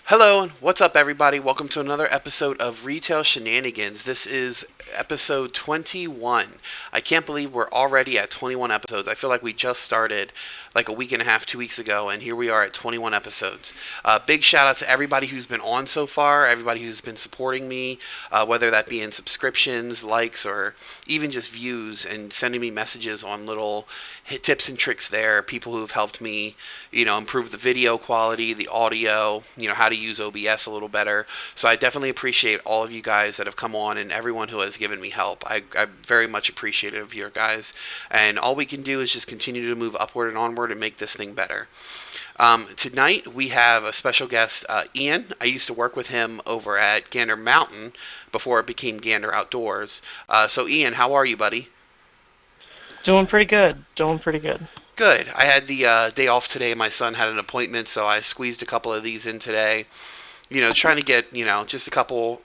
Hello, and what's up, everybody? Welcome to another episode of Retail Shenanigans. This is episode 21. I can't believe we're already at 21 episodes. I feel like we just started like a week and a half, 2 weeks ago, and here we are at 21 episodes. Big shout out to everybody who's been on so far, everybody who's been supporting me, whether that be in subscriptions, likes, or even just views, and sending me messages on little tips and tricks there. People who've helped me, improve the video quality, the audio, how to use OBS a little better. So I definitely appreciate all of you guys that have come on and everyone who has given me help. I'm very much appreciative of your guys. And all we can do is just continue to move upward and onward and make this thing better. Tonight we have a special guest, Ian. I used to work with him over at Gander Mountain before it became Gander Outdoors. So Ian, how are you, buddy? Doing pretty good. Doing pretty good. Good. I had the day off today. My son had an appointment, so I squeezed a couple of these in today. Trying to get, just a couple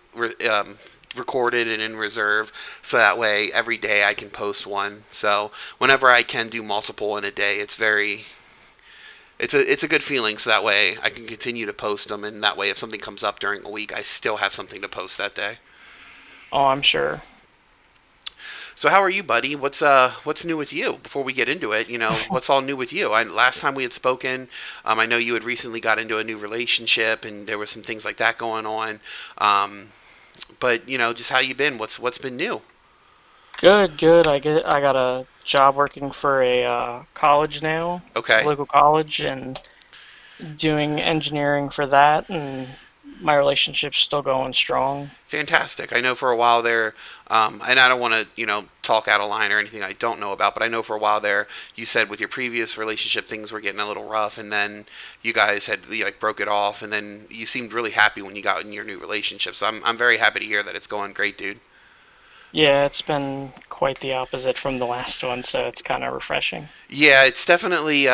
recorded and in reserve, so that way every day I can post one. So whenever I can do multiple in a day, it's a good feeling. So that way I can continue to post them, and that way if something comes up during a week, I still have something to post that day. Oh, I'm sure. So how are you, buddy? What's new with you? Before we get into it, what's all new with you? Last time we had spoken, I know you had recently got into a new relationship, and there were some things like that going on. But just how you been? What's been new? Good, good. I got a job working for a college now, a Okay. local college, and doing engineering for that. And my relationship's still going strong. Fantastic. I know for a while there, and I don't want to, talk out of line or anything I don't know about, but I know for a while there, you said with your previous relationship things were getting a little rough, and then you guys had broke it off, and then you seemed really happy when you got in your new relationship. So I'm very happy to hear that it's going great, dude. Yeah, it's been quite the opposite from the last one, so it's kind of refreshing. Yeah, it's definitely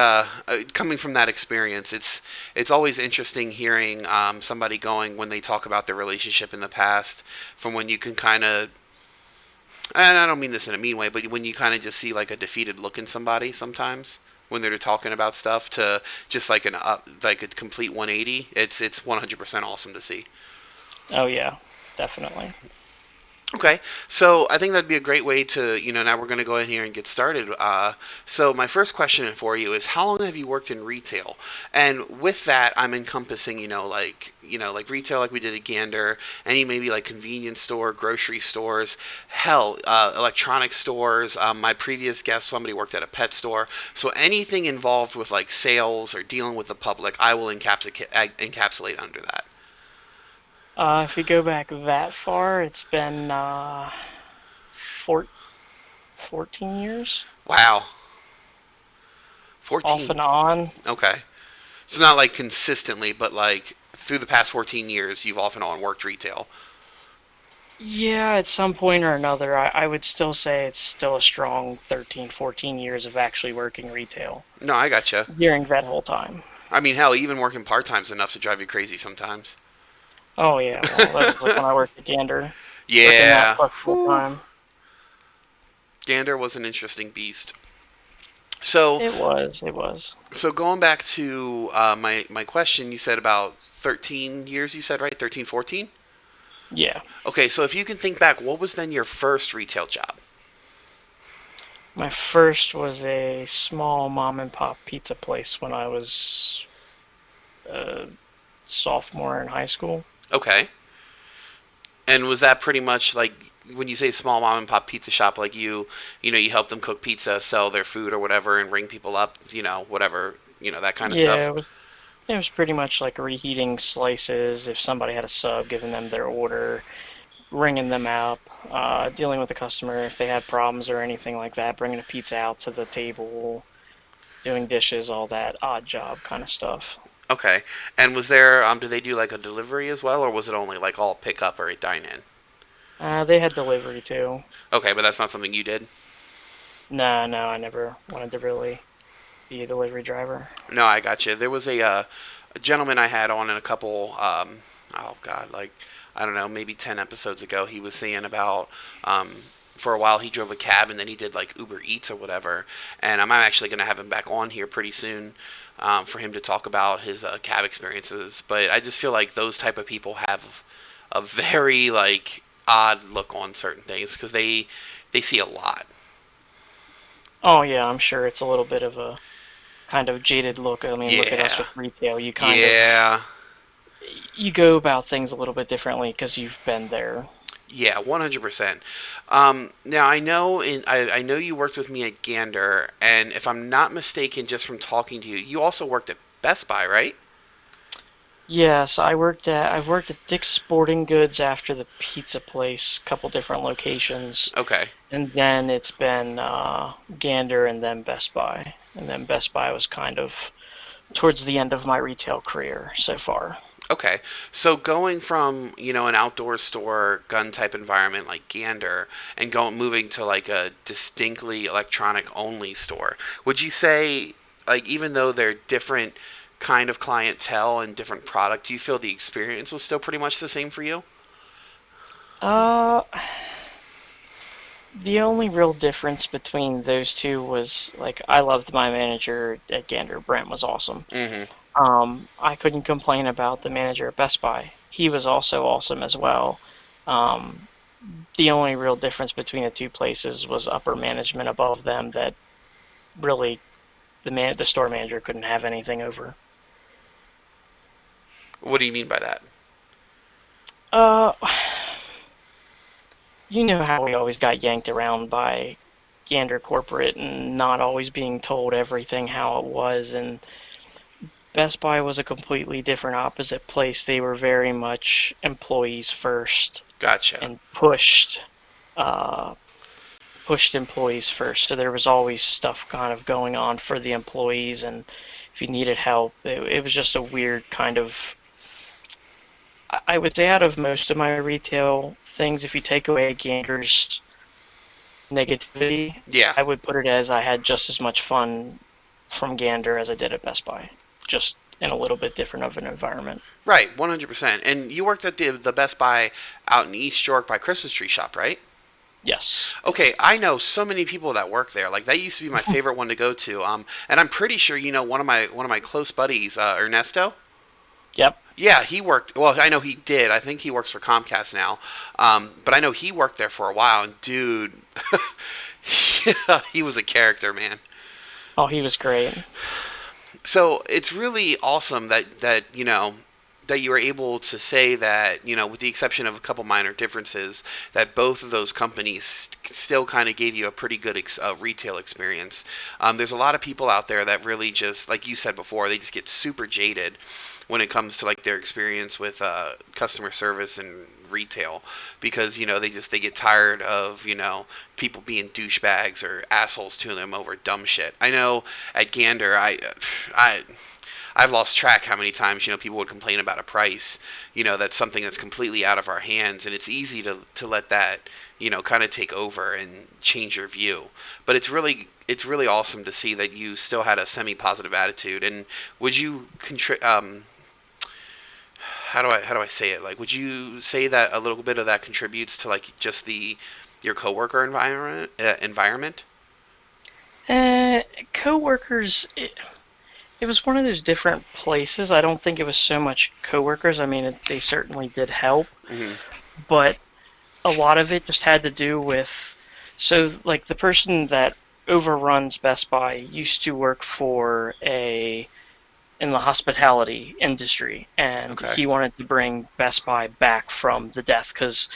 coming from that experience. It's always interesting hearing somebody going when they talk about their relationship in the past, from when you can kind of, and I don't mean this in a mean way, but when you kind of just see like a defeated look in somebody sometimes when they're talking about stuff to just like like a complete 180. It's 100% awesome to see. Oh yeah, definitely. Okay, so I think that'd be a great way to, now we're going to go in here and get started. So my first question for you is, how long have you worked in retail? And with that, I'm encompassing, like retail, like we did at Gander, any maybe like convenience store, grocery stores, hell, electronic stores. My previous guest, somebody worked at a pet store. So anything involved with like sales or dealing with the public, I will encapsulate under that. If we go back that far, it's been four, 14 years, Wow, off 14. and on. Okay. So not like consistently, but like through the past 14 years, you've off and on worked retail. Yeah, at some point or another, I would still say it's still a strong 13, 14 years of actually working retail No, I gotcha. during that whole time. I mean, hell, even working part time's enough to drive you crazy sometimes. Oh, yeah, well, that was like when I worked at Gander, working that Yeah. plus full Whew. time. Gander was an interesting beast. So, It was. so going back to my question, you said about 13 years. You said right, 13, 14. Yeah. Okay, so if you can think back, what was then your first retail job? My first was a small mom and pop pizza place when I was a sophomore in high school. Okay, and was that pretty much like when you say small mom and pop pizza shop, like you help them cook pizza, sell their food or whatever, and ring people up, whatever, that kind of Yeah, stuff? it was pretty much like reheating slices if somebody had a sub, giving them their order, ringing them out, dealing with the customer if they had problems or anything like that, bringing a pizza out to the table, doing dishes, all that odd job kind of stuff. Okay, and was there did they do like a delivery as well, or was it only like all pick up or a dine in? They had delivery too. Okay, but that's not something you did. No, no, I never wanted to really be a delivery driver. No, I got you. There was a gentleman I had on in a couple, oh God, like I don't know, maybe 10 episodes ago. He was saying about for a while he drove a cab, and then he did like Uber Eats or whatever. And I'm actually going to have him back on here pretty soon, for him to talk about his cab experiences. But I just feel like those type of people have a very like odd look on certain things because they see a lot. Oh yeah, I'm sure it's a little bit of a kind of jaded look. I mean, look at us Yeah, with retail. yeah, You go about things a little bit differently because you've been there. yeah, 100%. Now I know you worked with me at Gander, and if I'm not mistaken, just from talking to you, you also worked at Best Buy, right? Yes, I've worked at Dick's Sporting Goods after the pizza place, couple different locations, Okay. and then it's been Gander and then Best Buy, and then Best Buy was kind of towards the end of my retail career so far. Okay. So going from, an outdoor store gun type environment like Gander and going moving to like a distinctly electronic only store, would you say like even though they're different kind of clientele and different product, do you feel the experience was still pretty much the same for you? Uh, the only real difference between those two was like I loved my manager at Gander. Brent was awesome. Mhm. I couldn't complain about the manager at Best Buy. He was also awesome as well. Um, the only real difference between the two places was upper management above them that really the store manager couldn't have anything over. What do you mean by that? Uh, you know how we always got yanked around by Gander Corporate and not always being told everything how it was, and Best Buy was a completely different opposite place. They were very much employees first Gotcha. and uh, pushed employees first. So there was always stuff kind of going on for the employees, and if you needed help, it was just a weird kind of. I would say out of most of my retail things, if you take away Gander's negativity, Yeah. I would put it as I had just as much fun from Gander as I did at Best Buy, just in a little bit different of an environment. Right, 100%. And you worked at the Best Buy out in East York by Christmas Tree Shop, right? Yes. Okay, I know so many people that work there. Like that used to be my favorite one to go to. And I'm pretty sure you know one of my close buddies, Ernesto. Yep. Yeah, he worked. Well, I know he did. I think he works for Comcast now. But I know he worked there for a while. And dude, he was a character, man. Oh, he was great. So it's really awesome that you were able to say that, with the exception of a couple minor differences, that both of those companies still kind of gave you a pretty good retail experience. There's a lot of people out there that really just, like you said before, they just get super jaded when it comes to like their experience with customer service and retail because they get tired of people being douchebags or assholes to them over dumb shit. I know at Gander, I I've lost track how many times people would complain about a price. That's something that's completely out of our hands, and it's easy to let that kind of take over and change your view. But it's really awesome to see that you still had a semi positive attitude. And would you how do I say it? Like, would you say that a little bit of that contributes to like just the your coworker environment? Uh, Co-workers, it was one of those different places. I don't think it was so much coworkers. I mean, they certainly did help, Hmm. but a lot of it just had to do with. So, like, the person that overruns Best Buy used to work for a in the hospitality industry, and Okay. he wanted to bring Best Buy back from the death because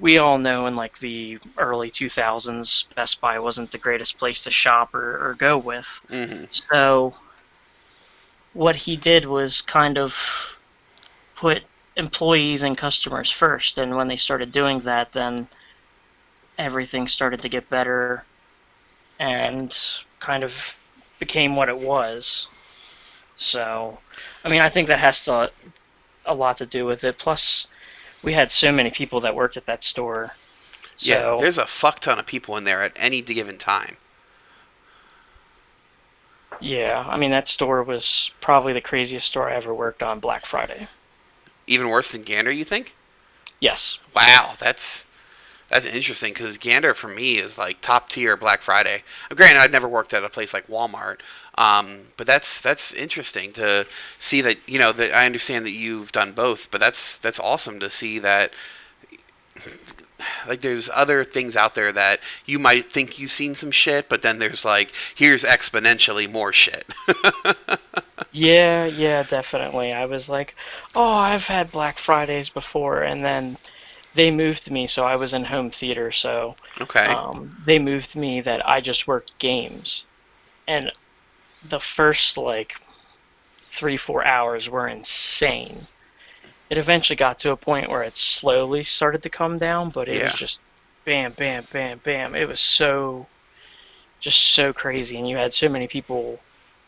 we all know in like the early 2000s, Best Buy wasn't the greatest place to shop or go with. Hmm. So what he did was kind of put employees and customers first, and when they started doing that, then everything started to get better and kind of became what it was. So, I mean, I think that has a lot to do with it. Plus, we had so many people that worked at that store. Yeah, So, there's a fuck ton of people in there at any given time. yeah, I mean, that store was probably the craziest store I ever worked on Black Friday. Even worse than Gander, you think? Yes. Wow, that's That's interesting because Gander for me is like top tier Black Friday. Granted, I've never worked at a place like Walmart, but that's interesting to see that that I understand that you've done both, but that's awesome to see that like there's other things out there that you might think you've seen some shit, but then there's like here's exponentially more shit. Yeah, yeah, definitely. I was like, oh, I've had Black Fridays before, and then they moved me, so I was in home theater, so Okay. they moved me that I just worked games, and the first like 3, 4 hours were insane. It eventually got to a point where it slowly started to come down, but it was Yeah. just bam, bam, bam, bam. It was just so crazy, and you had so many people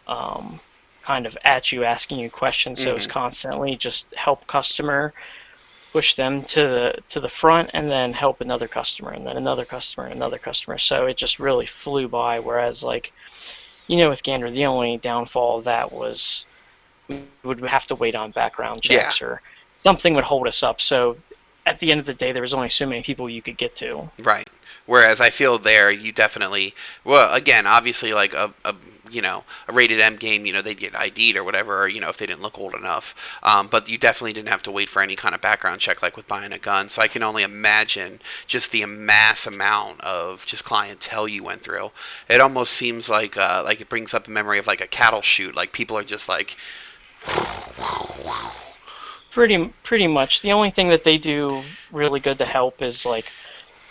um, kind of at you asking you questions, so it was Hmm. constantly just help customer, push them to the front, and then help another customer, and then another customer, and another customer. So it just really flew by. Whereas like with Gander, the only downfall of that was we would have to wait on background Yeah. checks or something would hold us up. So at the end of the day, there was only so many people you could get to. Right. Whereas I feel there, you definitely, well, again, obviously, like a rated M game, they'd get ID'd or whatever, or, if they didn't look old enough. But you definitely didn't have to wait for any kind of background check like with buying a gun. So I can only imagine just the mass amount of just clientele you went through. It almost seems like it brings up a memory of like a cattle shoot. Like people are just like, Pretty much. The only thing that they do really good to help is like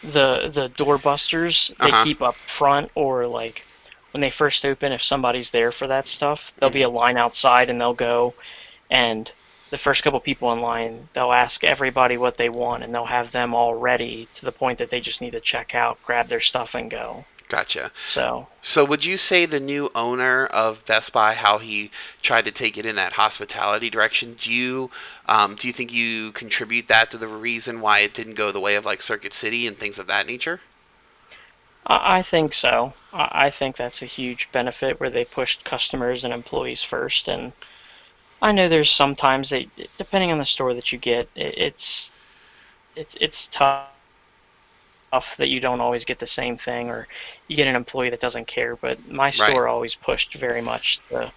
the door busters uh they huh. keep up front, or like when they first open, if somebody's there for that stuff, there'll be Hmm. a line outside and they'll go, and the first couple people in line, they'll ask everybody what they want, and they'll have them all ready to the point that they just need to check out, grab their stuff, and go. Gotcha. So So would you say the new owner of Best Buy, how he tried to take it in that hospitality direction, do you think you contribute that to the reason why it didn't go the way of like Circuit City and things of that nature? I think so. I think that's a huge benefit where they pushed customers and employees first. And I know there's sometimes they, depending on the store that you get, it's tough that you don't always get the same thing, or you get an employee that doesn't care. But my Right. store always pushed very much to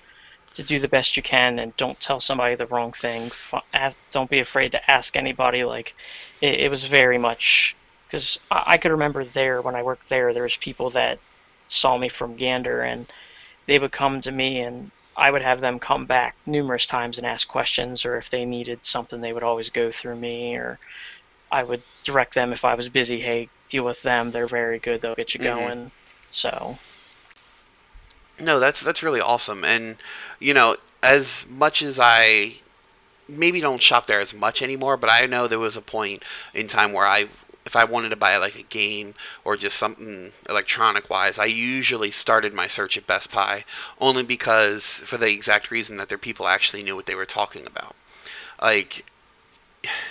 do the best you can and don't tell somebody the wrong thing. Don't be afraid to ask anybody. Like it was very much because I could remember there when I worked there, there was people that saw me from Gander and they would come to me and I would have them come back numerous times and ask questions, or if they needed something, they would always go through me, or I would direct them if I was busy. Hey, deal with them. They're very good. They'll get you Hmm. going. So, No, that's really awesome. And as much as I maybe don't shop there as much anymore, but I know there was a point in time where if I wanted to buy like a game or just something electronic wise, I usually started my search at Best Buy only because for the exact reason that their people actually knew what they were talking about. Like,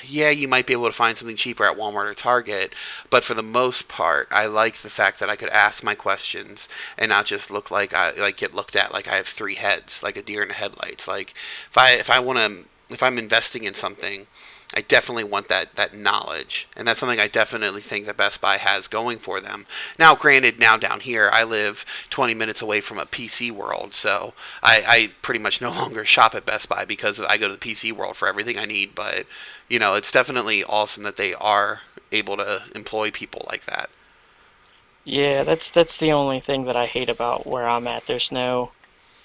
yeah, you might be able to find something cheaper at Walmart or Target, but for the most part, I like the fact that I could ask my questions and not just look like I like get looked at like I have three heads, like a deer in the headlights. Like if I want to if I'm investing in something, I definitely want that knowledge, and that's something I definitely think that Best Buy has going for them. Now, granted, now down here I live 20 minutes away from a PC World, so I pretty much no longer shop at Best Buy because I go to the PC World for everything I need. But it's definitely awesome that they are able to employ people like that. yeah, that's the only thing that I hate about where I'm at. There's no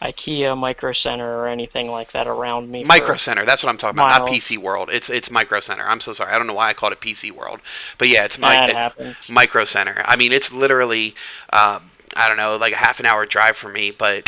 IKEA, Micro Center, or anything like that around me Micro for Center, that's what I'm talking about, not miles. PC World. It's Micro Center. I'm so sorry. I don't know why I called it PC World, but yeah, That it's happens. Micro Center. I mean, it's literally I don't know, like a half an hour drive for me, but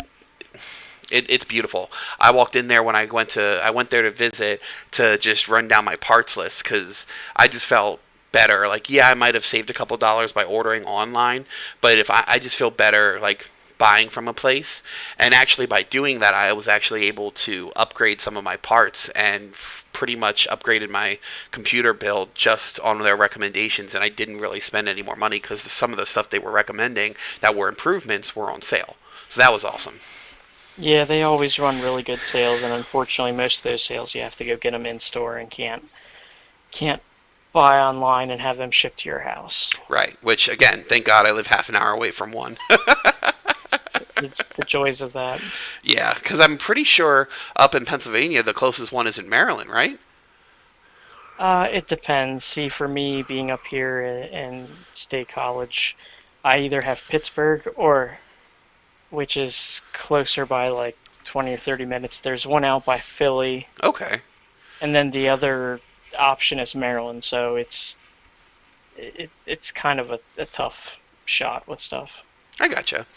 it's beautiful. I walked in there when I went there to visit to just run down my parts list because I just felt better. Like, yeah, I might have saved a couple dollars by ordering online, but if I just feel better like buying from a place. And actually, by doing that, I was actually able to upgrade some of my parts and pretty much upgraded my computer build just on their recommendations. And I didn't really spend any more money because some of the stuff they were recommending that were improvements were on sale. So that was awesome. Yeah, they always run really good sales, and unfortunately, most of those sales you have to go get them in store and can't buy online and have them shipped to your house. Right. Which again, thank God I live half an hour away from one. The joys of that. Yeah, because I'm pretty sure up in Pennsylvania the closest one is in Maryland, right? It depends. See, for me, being up here in State College, I either have Pittsburgh or, which is closer by like 20 or 30 minutes. There's one out by Philly, Okay. and then the other option is Maryland. So it's kind of a tough shot with stuff. I gotcha.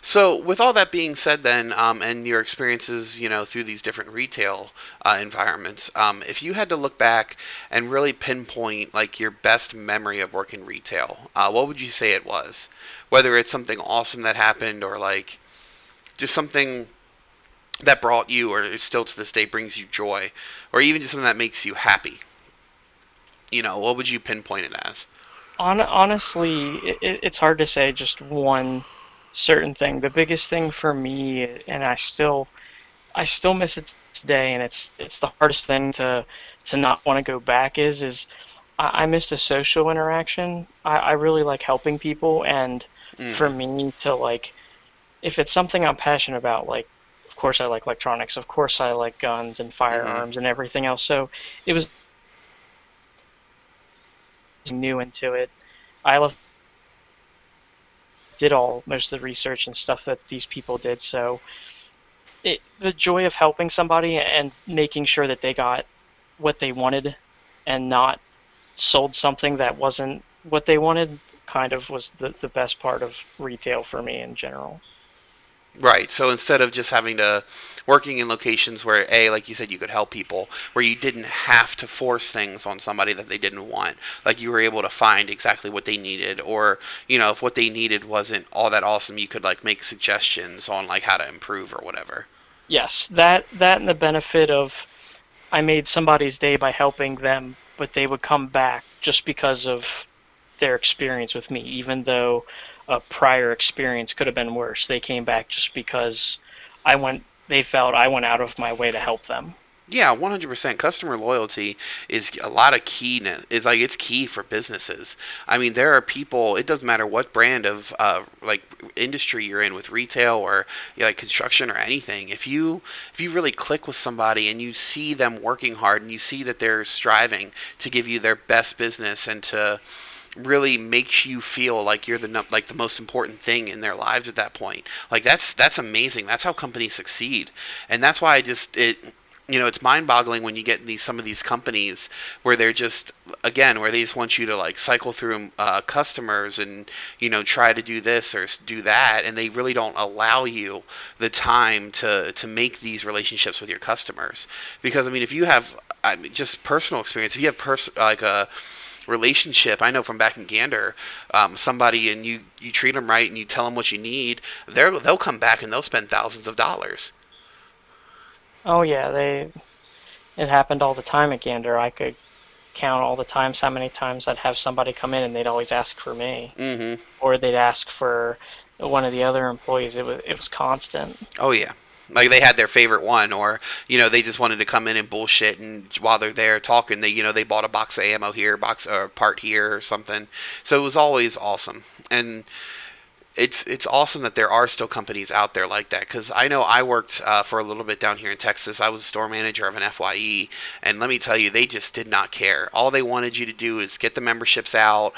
So, with all that being said, then, and your experiences, through these different retail environments, if you had to look back and really pinpoint like your best memory of working retail, what would you say it was? Whether it's something awesome that happened or like just something that brought you, or still to this day brings you joy, or even just something that makes you happy. What would you pinpoint it as? Honestly, it's hard to say just one certain thing. The biggest thing for me, and I still miss it today, and it's the hardest thing to not want to go back is I miss the social interaction. I really like helping people, and for Mm-hmm. me to like, if it's something I'm passionate about, like, of course I like electronics, of course I like guns and Mm-hmm. firearms and everything else. So it was new into it. I did all most of the research and stuff that these people did. So the joy of helping somebody and making sure that they got what they wanted and not sold something that wasn't what they wanted kind of was the best part of retail for me in general. Right. So instead of just having to working in locations where like you said, you could help people, where you didn't have to force things on somebody that they didn't want, like you were able to find exactly what they needed, or if what they needed wasn't all that awesome, you could like make suggestions on like how to improve or whatever. Yes, that and the benefit of I made somebody's day by helping them, but they would come back just because of their experience with me, even though a prior experience could have been worse. They came back just because they felt I went out of my way to help them. Yeah, 100%. Customer loyalty is a lot of key. Is like it's key for businesses. I mean, there are people. It doesn't matter what brand of like industry you're in, with retail or like construction or anything. If you really click with somebody and you see them working hard and you see that they're striving to give you their best business and to really makes you feel like you're the most important thing in their lives at that point. Like that's amazing. That's how companies succeed, and that's why I just it. It's mind-boggling when you get in some of these companies where they're just, again, where they just want you to like cycle through customers and try to do this or do that, and they really don't allow you the time to make these relationships with your customers. Because I mean, if you have, I mean, just personal experience, if you have like a relationship. I know from back in Gander, somebody and you treat them right and you tell them what you need, they'll come back and they'll spend thousands of dollars. Oh yeah, they it happened all the time at Gander. I could count all the times how many times I'd have somebody come in and they'd always ask for me, Mm-hmm. or they'd ask for one of the other employees. It was constant. Oh yeah. Like they had their favorite one, or they just wanted to come in and bullshit, and while they're there talking, they bought a box of ammo here, box or part here, or something. So it was always awesome, and it's awesome that there are still companies out there like that, because I know I worked for a little bit down here in Texas. I was a store manager of an FYE, and let me tell you, they just did not care. All they wanted you to do is get the memberships out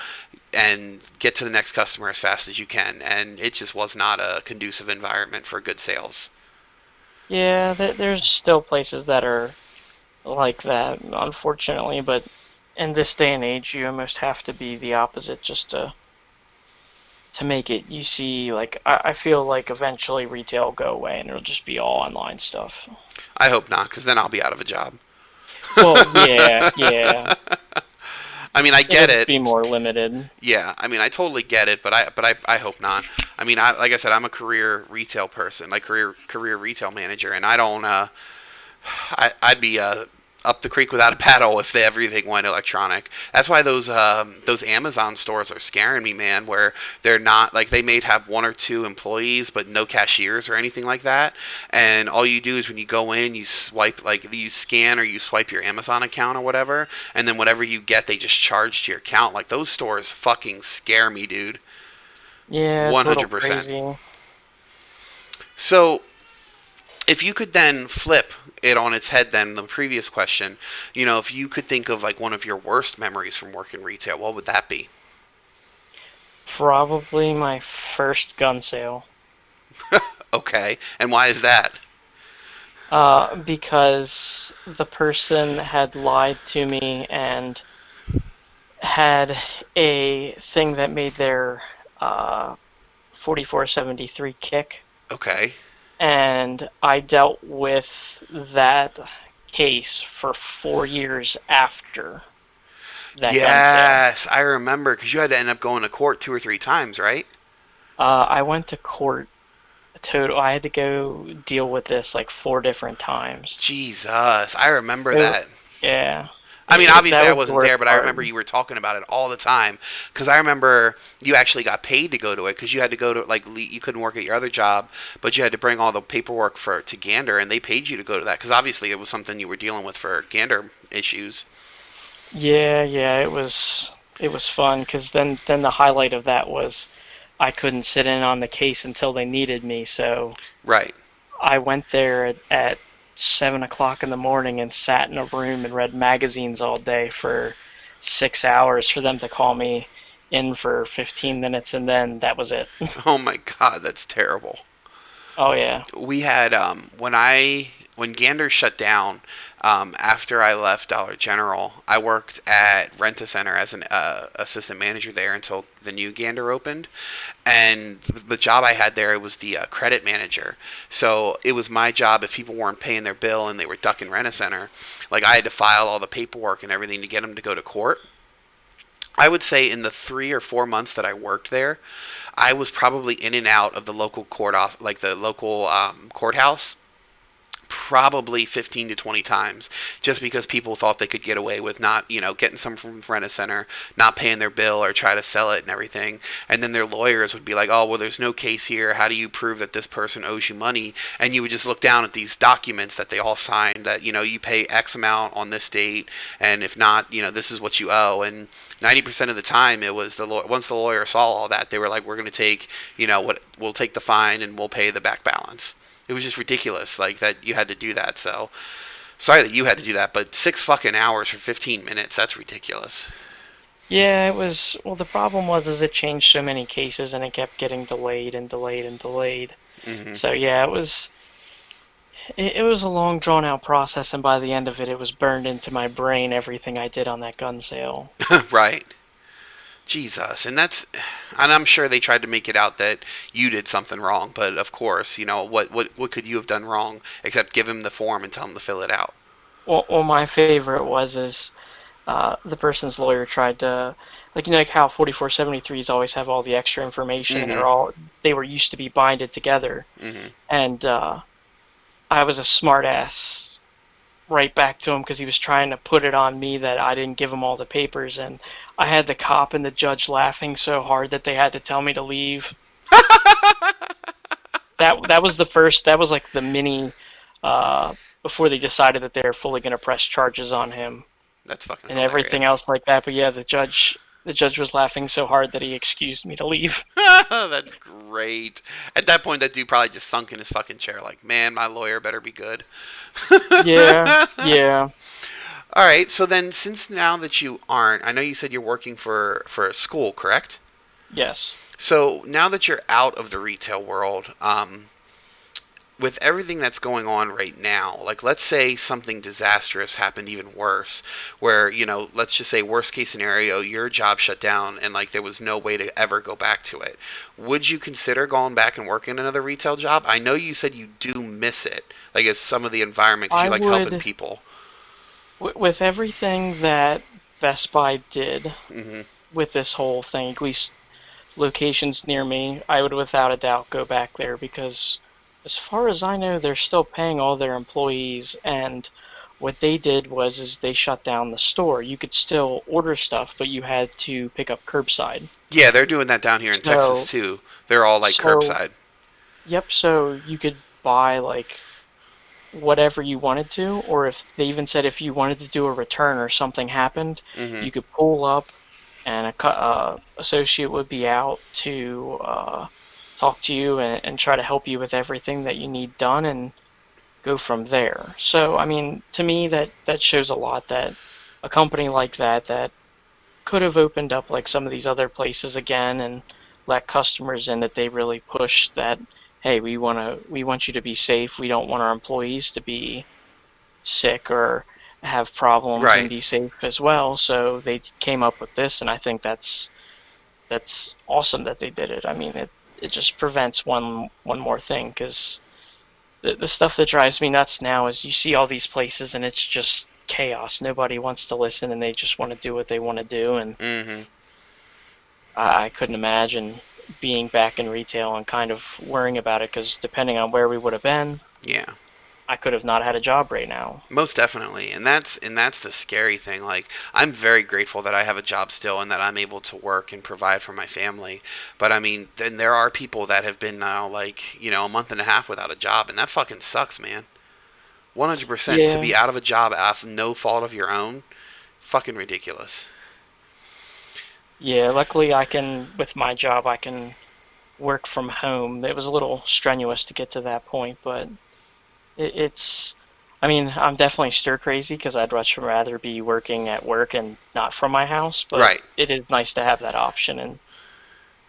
and get to the next customer as fast as you can, and it just was not a conducive environment for good sales. Yeah, there's still places that are like that, unfortunately, but in this day and age, you almost have to be the opposite just to make it. You see, like I feel like eventually retail will go away and it'll just be all online stuff. I hope not, because then I'll be out of a job. Well, yeah, yeah, I mean, I it'll get just it. be more limited. Yeah, I mean, I totally get it, but I hope not. I mean, like I said, I'm a career retail person, like career retail manager, and I don't. I'd be up the creek without a paddle if everything went electronic. That's why those Amazon stores are scaring me, man. Where they're not like they may have one or two employees, but no cashiers or anything like that. And all you do is when you go in, you swipe like you scan or you swipe your Amazon account or whatever, and then whatever you get, they just charge to your account. Like those stores fucking scare me, dude. Yeah, it's One a little hundred percent. crazy. So if you could then flip it on its head, then the previous question, if you could think of like one of your worst memories from working retail, what would that be? Probably my first gun sale. Okay, and why is that? Because the person had lied to me and had a thing that made their 4473 kick, Okay. and I dealt with that case for 4 years after that gun sale. Yes, I remember because you had to end up going to court 2 or 3 times, right? I went to court total. I had to go deal with this like 4 different times. Jesus, I remember It, that. yeah, I mean, that obviously I was the wasn't worst there, but I remember part. you were talking about it all the time. Because I remember you actually got paid to go to it because you had to go to like you couldn't work at your other job, but you had to bring all the paperwork for to Gander, and they paid you to go to that because obviously it was something you were dealing with for Gander issues. Yeah, yeah, it was fun because then the highlight of that was I couldn't sit in on the case until they needed me, so Right. I went there at 7 o'clock in the morning and sat in a room and read magazines all day for 6 hours for them to call me in for 15 minutes, and then that was it. Oh my God, that's terrible. Oh yeah. We had when Gander shut down after I left Dollar General. I worked at Rent a Center as an assistant manager there until the new Gander opened, and the job I had there was the credit manager. So it was my job if people weren't paying their bill and they were ducking Rent a Center, like I had to file all the paperwork and everything to get them to go to court. I would say in the 3 or 4 months that I worked there, I was probably in and out of the local court off, like the local courthouse, probably 15 to 20 times, just because people thought they could get away with not, getting some from Rent a Center, not paying their bill or try to sell it and everything. And then their lawyers would be like, oh, well, there's no case here. How do you prove that this person owes you money? And you would just look down at these documents that they all signed that, you pay X amount on this date. And if not, this is what you owe. And 90% of the time it was once the lawyer saw all that, they were like, we're going to take, what we'll take the fine and we'll pay the back balance. It was just ridiculous, like that you had to do that. So sorry that you had to do that, but 6 fucking hours for 15 minutes, that's ridiculous. Yeah, it was. Well, the problem was is it changed so many cases and it kept getting delayed and delayed and delayed. Hmm. So yeah, it was a long drawn out process, and by the end of it, it was burned into my brain everything I did on that gun sale. Right. Jesus, and I'm sure they tried to make it out that you did something wrong, but of course, what could you have done wrong except give him the form and tell him to fill it out? Well, my favorite was is the person's lawyer tried to like how 4473s always have all the extra information and Hmm. they were used to be binded together, Hmm. and I was a smart ass right back to him because he was trying to put it on me that I didn't give him all the papers, and I had the cop and the judge laughing so hard that they had to tell me to leave. That was the first. That was like the mini before they decided that they're fully going to press charges on him That's fucking and everything hilarious. else like that. But yeah, the judge was laughing so hard that he excused me to leave. That's great. At that point, that dude probably just sunk in his fucking chair, like, man, my lawyer better be good. Yeah, yeah, All right, so then since now that you aren't, I know you said you're working for a school, correct? yes. So now that you're out of the retail world, with everything that's going on right now, like let's say something disastrous happened even worse, where, let's just say worst case scenario, your job shut down and like there was no way to ever go back to it. Would you consider going back and working another retail job? I know you said you do miss it, like as some of the environment because I you like helping would, people. with everything that Best Buy did Hmm. with this whole thing, at least locations near me, I would without a doubt go back there because, as far as I know, they're still paying all their employees, and What they did was is they shut down the store. You could still order stuff, but you had to pick up curbside. Yeah, they're doing that down here in Texas So too. They're all like so curbside. yep, so you could buy like whatever you wanted to, or if they even said if you wanted to do a return or something happened, Hmm. you could pull up and a associate would be out to talk to you and try to help you with everything that you need done and go from there. So, I mean, to me, that shows a lot that a company like that could have opened up like some of these other places again and let customers in, that they really push that, hey, we want you to be safe. We don't want our employees to be sick or have problems and Right. be safe as well. So they came up with this, and I think that's awesome that they did it. I mean, it just prevents one more thing, because the stuff that drives me nuts now is you see all these places and it's just chaos. Nobody wants to listen and they just want to do what they want to do. And Hmm. I couldn't imagine being back in retail and kind of worrying about it, because depending on where we would have been, Yeah. I could have not had a job right now. Most definitely, and that's the scary thing. Like, I'm very grateful that I have a job still and that I'm able to work and provide for my family. But I mean, then there are people that have been now like a month and a half without a job, and that fucking sucks, man. 100% to Yeah, be out of a job off no fault of your own, fucking ridiculous. yeah. Luckily, with my job, I can work from home. It was a little strenuous to get to that point, but it's. I mean, I'm definitely stir crazy because I'd much rather be working at work and not from my house. But Right. it is nice to have that option and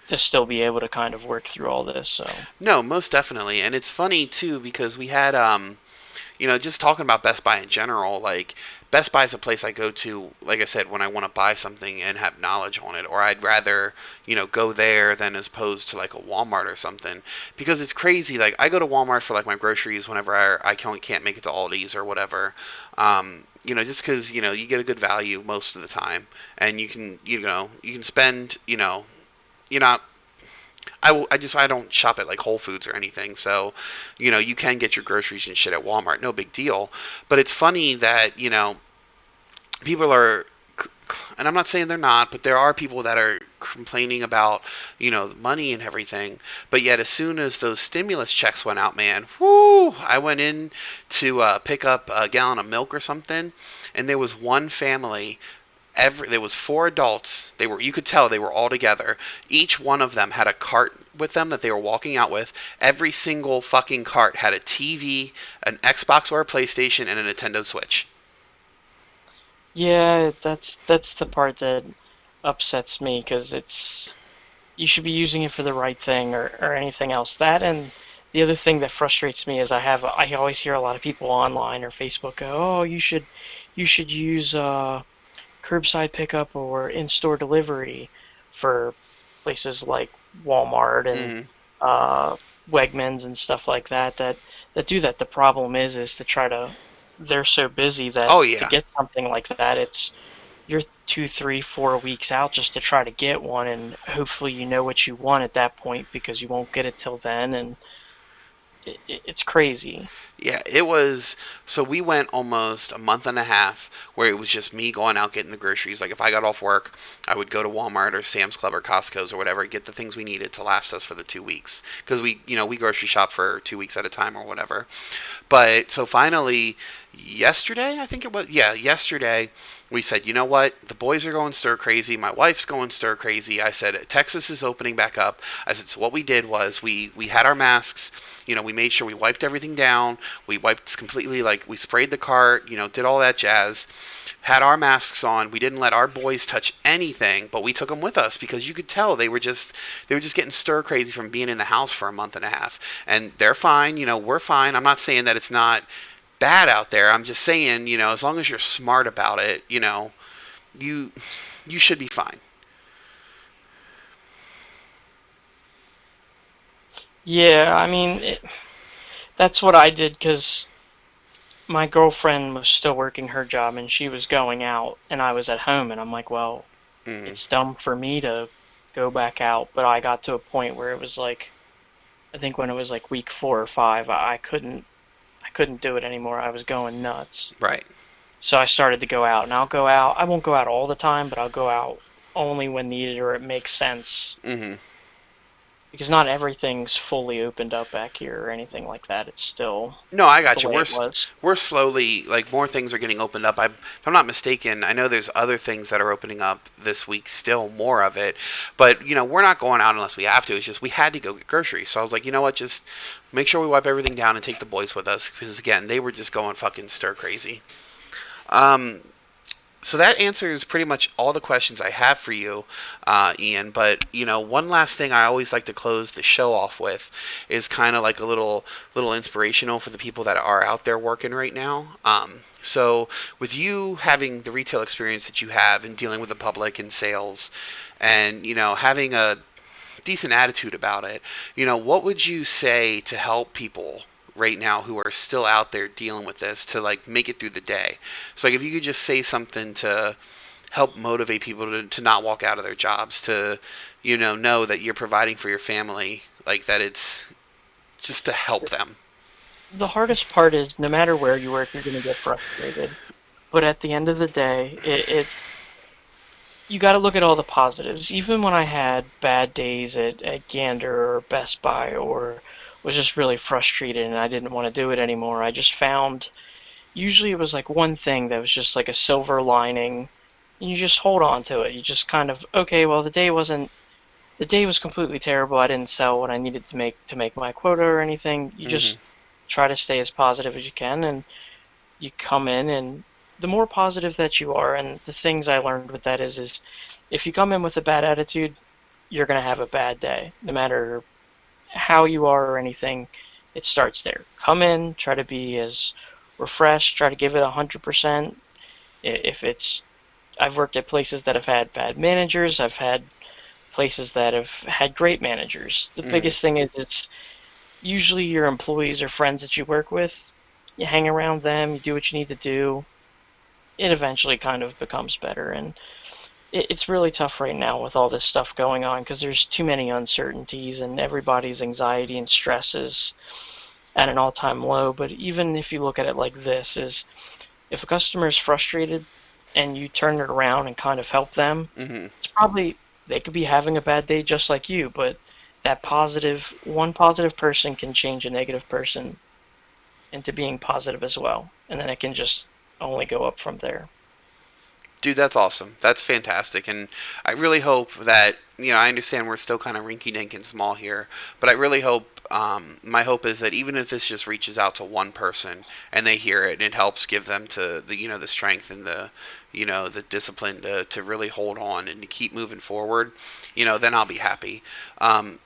to still be able to kind of work through all this. So No, most definitely, and it's funny too because we had just talking about Best Buy in general, like Best Buy is a place I go to, like I said, when I want to buy something and have knowledge on it, or I'd rather, go there than as opposed to like a Walmart or something. Because it's crazy. Like, I go to Walmart for like my groceries whenever I can't make it to Aldi's or whatever. Just because, you get a good value most of the time. And you can spend, you're not I don't shop at like Whole Foods or anything, so you can get your groceries and shit at Walmart, no big deal. But it's funny that people are, and I'm not saying they're not, but there are people that are complaining about money and everything. But yet, as soon as those stimulus checks went out, man, whoo! I went in to pick up a gallon of milk or something, and there was one family. There was four adults. You could tell they were all together. Each one of them had a cart with them that they were walking out with. Every single fucking cart had a TV, an Xbox or a PlayStation, and a Nintendo Switch. yeah, that's the part that upsets me, because it's you should be using it for the right thing, or anything else. That, and the other thing that frustrates me is I always hear a lot of people online or Facebook go, oh, you should use curbside pickup or in-store delivery for places like Walmart and Hmm. uh, Wegmans and stuff like that do that. The problem is to try to they're so busy that Oh to yeah, get something like that, it's you're 2, 3, 4 weeks out just to try to get one, and hopefully you know what you want at that point, because you won't get it till then, and it's crazy. yeah. It was. So we went almost a month and a half where it was just me going out getting the groceries. Like, if I got off work, I would go to Walmart or Sam's Club or Costco's or whatever, get the things we needed to last us for the 2 weeks because we grocery shop for 2 weeks at a time or whatever. But so finally, yesterday, I think it was, yeah, yesterday, we said, you know what? The boys are going stir crazy. My wife's going stir crazy. I said, Texas is opening back up. I said, so what we did was we had our masks. We made sure we wiped everything down. We wiped completely, like, we sprayed the cart, did all that jazz. Had our masks on. We didn't let our boys touch anything, but we took them with us because you could tell they were just getting stir crazy from being in the house for a month and a half. And they're fine. We're fine. I'm not saying that it's not bad out there. I'm just saying, as long as you're smart about it, you you should be fine. Yeah, I mean, that's what I did, because my girlfriend was still working her job and she was going out and I was at home, and I'm like, well, Mm, it's dumb for me to go back out, but I got to a point where it was like, I think when it was like week 4 or 5, I couldn't do it anymore. I was going nuts. right. So I started to go out, and I'll go out. I won't go out all the time, but I'll go out only when needed or it makes sense. Mm-hmm. Because not everything's fully opened up back here or anything like that. It's still No, I got the you. way it was. We're slowly, like, more things are getting opened up. If I'm not mistaken, I know there's other things that are opening up this week, still more of it. But we're not going out unless we have to. It's just we had to go get groceries, so I was like, you know what, just make sure we wipe everything down and take the boys with us because again, they were just going fucking stir crazy. Um, so that answers pretty much all the questions I have for you, Ian. But one last thing I always like to close the show off with is kind of like a little inspirational for the people that are out there working right now. So with you having the retail experience that you have in dealing with the public and sales, and having a decent attitude about it, what would you say to help people right now who are still out there dealing with this to like make it through the day? So like if you could just say something to help motivate people to not walk out of their jobs, to know that you're providing for your family, like that it's just to help them. The hardest part is no matter where you work, you're going to get frustrated. But at the end of the day, it's you got to look at all the positives. Even when I had bad days at Gander or Best Buy or was just really frustrated and I didn't want to do it anymore, I just found usually it was like one thing that was just like a silver lining and you just hold on to it. You just kind of, okay, well the day was completely terrible. I didn't sell what I needed to make my quota or anything. You Hmm. just try to stay as positive as you can and you come in and the more positive that you are and the things I learned with that is if you come in with a bad attitude, you're going to have a bad day. No matter how you are or anything, it starts there. Come in, try to be as refreshed, try to give it 100%. If it's I've worked at places that have had bad managers, I've had places that have had great managers. The Hmm. biggest thing is it's usually your employees or friends that you work with. You hang around them, you do what you need to do. It eventually kind of becomes better. And it's really tough right now with all this stuff going on because there's too many uncertainties and everybody's anxiety and stress is at an all-time low. But even if you look at it like this, is if a customer is frustrated and you turn it around and kind of help them, Hmm. it's probably they could be having a bad day just like you, but that positive one positive person can change a negative person into being positive as well, and then it can just only go up from there. Dude, that's awesome. That's fantastic. And I really hope that, I understand we're still kind of rinky dink and small here, but I really hope, my hope is that even if this just reaches out to one person and they hear it and it helps give them to the strength and the discipline to really hold on and to keep moving forward, then I'll be happy.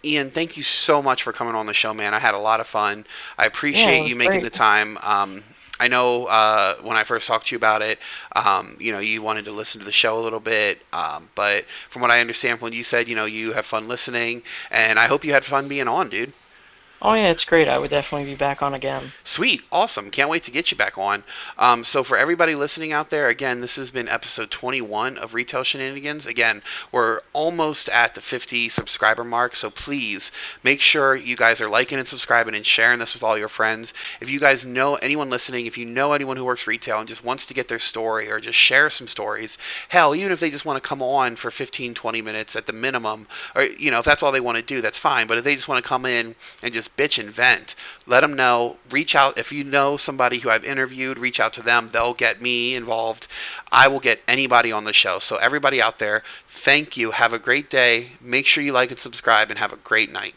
Ian, thank you so much for coming on the show, man. I had a lot of fun. I Yeah, it appreciate was you making great. the time. I know when I first talked to you about it, you wanted to listen to the show a little bit, but from what I understand, when you said, you have fun listening, and I hope you had fun being on, dude. Oh yeah, it's great. I would definitely be back on again. Sweet, awesome. Can't wait to get you back on. So, for everybody listening out there, again, this has been episode 21 of Retail Shenanigans. Again, we're almost at the 50 subscriber mark, so please make sure you guys are liking and subscribing and sharing this with all your friends. If you guys know anyone listening, if you know anyone who works retail and just wants to get their story or just share some stories, hell, even if they just want to come on for 15, 20 minutes at the minimum, or, if that's all they want to do, that's fine. But if they just want to come in and just bitch and vent, let them know. Reach out. If you know somebody who I've interviewed, reach out to them. They'll get me involved. I will get anybody on the show. So everybody out there, thank you. Have a great day. Make sure you like and subscribe and have a great night.